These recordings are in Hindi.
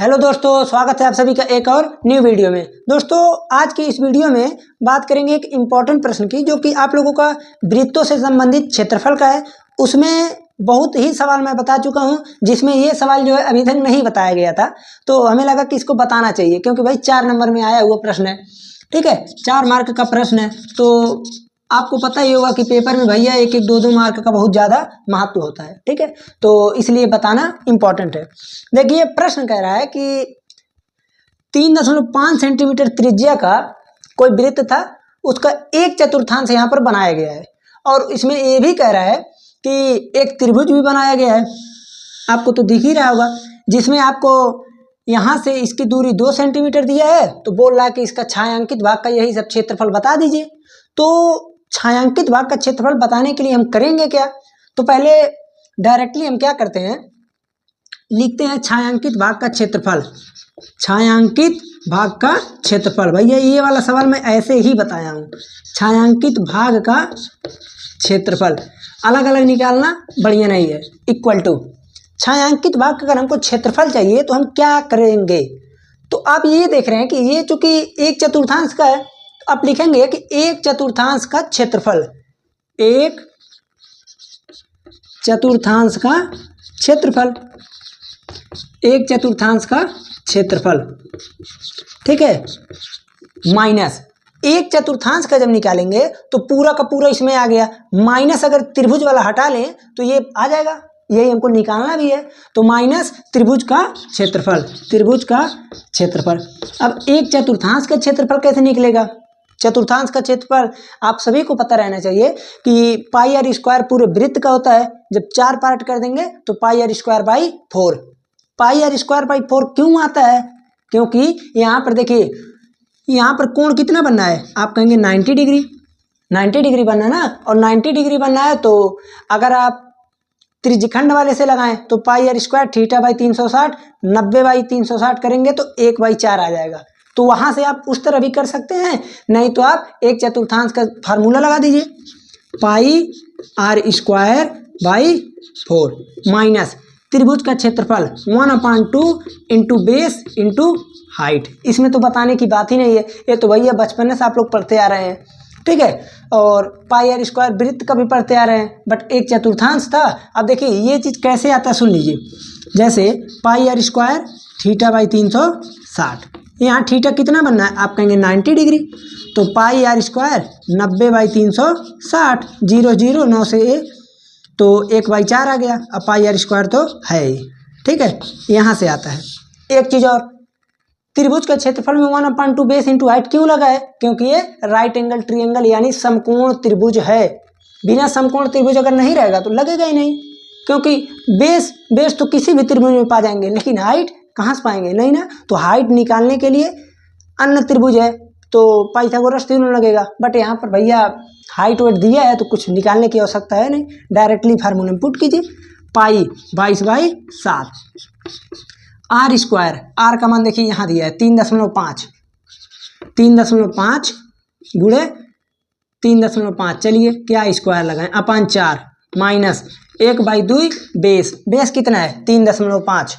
हेलो दोस्तों, स्वागत है आप सभी का एक और न्यू वीडियो में। दोस्तों, आज की इस वीडियो में बात करेंगे एक इम्पॉर्टेंट प्रश्न की, जो कि आप लोगों का वृत्तों से संबंधित क्षेत्रफल का है। उसमें बहुत ही सवाल मैं बता चुका हूं, जिसमें ये सवाल जो है अभी तक नहीं बताया गया था, तो हमें लगा कि इसको बताना चाहिए, क्योंकि भाई 4 नंबर में आया हुआ प्रश्न है। ठीक है, 4 मार्क का प्रश्न है, तो आपको पता ही होगा कि पेपर में भैया 1-1, 2-2 मार्क का बहुत ज़्यादा महत्व होता है। ठीक है, तो इसलिए बताना इम्पोर्टेंट है। देखिए, प्रश्न कह रहा है कि 3.5 सेंटीमीटर त्रिज्या का कोई वृत्त था, उसका 1/4 यहाँ पर बनाया गया है। और इसमें ये भी कह रहा है कि एक त्रिभुज भी बनाया गया है, आपको तो दिख ही रहा होगा, जिसमें आपको यहाँ से इसकी दूरी 2 सेंटीमीटर दिया है, तो बोल रहा है कि इसका छायांकित भाग का यही सब क्षेत्रफल बता दीजिए। तो छायांकित भाग का क्षेत्रफल बताने के लिए हम करेंगे क्या? तो पहले डायरेक्टली हम क्या करते हैं, लिखते हैं छायांकित भाग का क्षेत्रफल। छायांकित भाग का क्षेत्रफल, भैया ये वाला सवाल मैं ऐसे ही बताया हूँ। छायांकित भाग का क्षेत्रफल अलग अलग निकालना बढ़िया नहीं है। इक्वल टू छायांकित भाग का अगर हमको क्षेत्रफल चाहिए तो हम क्या करेंगे? तो आप ये देख रहे हैं कि ये चूंकि 1/4 का है, तो आप लिखेंगे कि 1/4 का क्षेत्रफल, 1/4 का क्षेत्रफल, 1/4 का क्षेत्रफल। ठीक है, माइनस 1/4 का जब निकालेंगे तो पूरा का पूरा इसमें आ गया, माइनस अगर त्रिभुज वाला हटा लें तो ये आ जाएगा, यही हमको निकालना भी है। तो माइनस त्रिभुज का क्षेत्रफल, त्रिभुज का क्षेत्रफल। अब 1/4 का क्षेत्रफल कैसे निकलेगा? चतुर्थांश का क्षेत्रफल आप सभी को पता रहना चाहिए कि पाई आर स्क्वायर पूरे वृत्त का होता है। जब 4 पार्ट कर देंगे तो pi r square by 4। Pi r square by 4 क्यों आता है? क्योंकि यहाँ पर देखिए, यहाँ पर कोण कितना बनना है? आप कहेंगे 90 डिग्री, 90 डिग्री बनना है ना। और 90 डिग्री बनना है तो अगर आप त्रिज्यखंड वाले से लगाएं तो pi r square theta by 360, 90/360 करेंगे तो 1/4 आ जाएगा। तो वहां से आप उस तरह भी कर सकते हैं, नहीं तो आप 1/4 का फार्मूला लगा दीजिए, पाई आर स्क्वायर बाई 4 माइनस त्रिभुज का क्षेत्रफल 1/2 इंटू बेस इंटू हाइट। इसमें तो बताने की बात ही नहीं है, ये तो भैया बचपन से आप लोग पढ़ते आ रहे हैं। ठीक है, और पाई आर स्क्वायर वृत्त का भी पढ़ते आ रहे हैं, बट 1/4 था। अब देखिए ये चीज़ कैसे आता है, सुन लीजिए। जैसे पाई आर स्क्वायर थीटा बाई 360, यहाँ थीटा कितना बनना है? आप कहेंगे 90 डिग्री, तो पाई आर स्क्वायर 90/360, 0 0 9 से 1, तो 1/4 आ गया। अब पाई आर स्क्वायर तो है ही। ठीक है, यहाँ से आता है। एक चीज़ और, त्रिभुज का क्षेत्रफल में 1/2 बेस इंटू हाइट क्यों लगा है? क्योंकि ये राइट एंगल ट्रायंगल यानी समकोण त्रिभुज है। बिना समकोण त्रिभुज अगर नहीं रहेगा तो लगेगा ही नहीं, क्योंकि बेस तो किसी भी त्रिभुज में पा जाएंगे, लेकिन हाइट कहाँ से पाएंगे? नहीं ना। तो हाइट निकालने के लिए अन्य त्रिभुज है तो पाइथागोरस थ्योरम लगेगा, बट यहाँ पर भैया हाइट वेट दिया है तो कुछ निकालने की आवश्यकता है नहीं, डायरेक्टली फार्मूला में पुट कीजिए। पाई 22/7 आर स्क्वायर, आर का मान देखिए यहाँ दिया है 3.5, 3.5 गुणे 3.5, चलिए क्या स्क्वायर लगाएं, अपन 4 माइनस 1/2 बेस कितना है? 3.5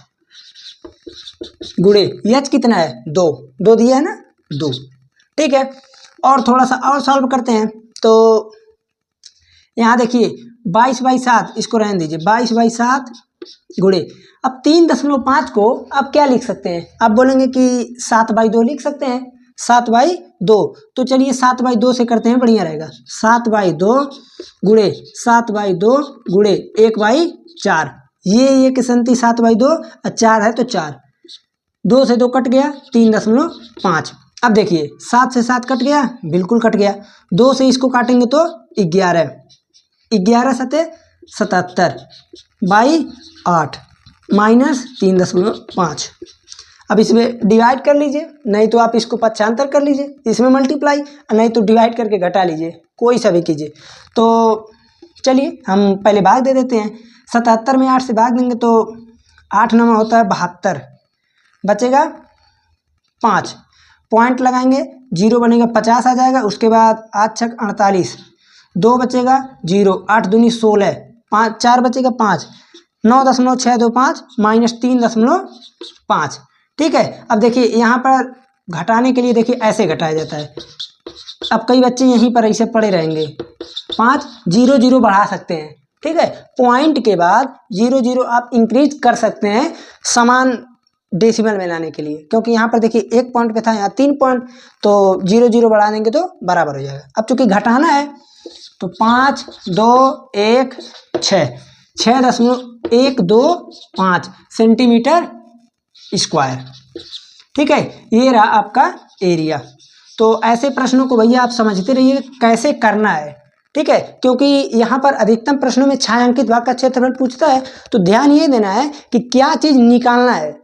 गुणे एच कितना है? 2 दिया है ना, 2। ठीक है, और थोड़ा सा और सॉल्व करते हैं। तो यहाँ देखिए 22/7, इसको रहने दीजिए, 22/7 गुणे, अब 3.5 को आप क्या लिख सकते हैं? आप बोलेंगे कि 7/2 लिख सकते हैं, 7/2। तो चलिए 7/2 से करते हैं, बढ़िया रहेगा। 7/2 गुणे 7/2 गुणे 1/4, ये कि संति 7/2 और 4 है तो 4, 2 से 2 कट गया, 3.5। अब देखिए 7 से 7 कट गया, बिल्कुल कट गया। 2 से इसको काटेंगे तो 11, 11 सते 77 बाई 8 माइनस 3.5। अब इसमें डिवाइड कर लीजिए, नहीं तो आप इसको पक्षांतर कर लीजिए, इसमें मल्टीप्लाई, नहीं तो डिवाइड करके घटा लीजिए, कोई सा भी कीजिए। तो चलिए हम पहले भाग दे देते हैं। 77 में 8 से भाग देंगे तो 8 9 होता है 72, बचेगा 5, पॉइंट लगाएंगे, 0 बनेगा 50 आ जाएगा। उसके बाद 8 6 48, 2 बचेगा 0, 8 दूनी 16, 5 4 बचेगा 5, 9.625 माइनस 3.5। ठीक है। अब देखिए यहाँ पर घटाने के लिए देखिए ऐसे घटाया जाता है। अब कई बच्चे यहीं पर ऐसे पड़े रहेंगे, 5 0 0 बढ़ा सकते हैं, ठीक है। पॉइंट के बाद 0 0 आप इंक्रीज कर सकते हैं समान डेसिमल में लाने के लिए, क्योंकि यहाँ पर देखिए 1 पॉइंट पे था, यहाँ 3 पॉइंट, तो 0 0 बढ़ा देंगे तो बराबर हो जाएगा। अब चूंकि घटाना है तो 5 2 1 6 6.125 सेंटीमीटर स्क्वायर, ठीक है। ये रहा आपका एरिया। तो ऐसे प्रश्नों को भैया आप समझते रहिए कैसे करना है, ठीक है, क्योंकि यहाँ पर अधिकतम प्रश्नों में छायांकित भाग का क्षेत्रफल पूछता है, तो ध्यान ये देना है कि क्या चीज़ निकालना है।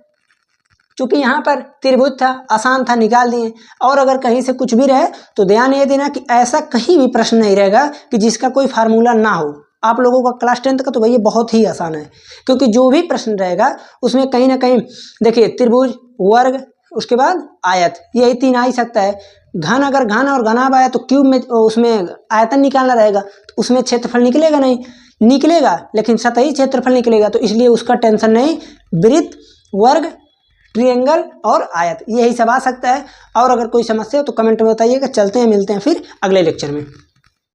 चूंकि यहाँ पर त्रिभुज था, आसान था, निकाल दिए। और अगर कहीं से कुछ भी रहे तो ध्यान ये देना कि ऐसा कहीं भी प्रश्न नहीं रहेगा कि जिसका कोई फार्मूला ना हो। आप लोगों का क्लास 10th का तो भैया बहुत ही आसान है, क्योंकि जो भी प्रश्न रहेगा उसमें कहीं ना कहीं देखिए त्रिभुज, वर्ग, उसके बाद आयत, यही 3 आ ही सकता है। घन, अगर घन और घनाभ आया तो क्यूब में उसमें आयतन निकालना रहेगा, तो उसमें क्षेत्रफल निकलेगा नहीं, निकलेगा लेकिन सतही क्षेत्रफल निकलेगा, तो इसलिए उसका टेंशन नहीं। वृत्त, वर्ग, ट्रायंगल और आयत, यही सब आ सकता है। और अगर कोई समस्या हो तो कमेंट में बताइएगा। चलते हैं, मिलते हैं फिर अगले लेक्चर में।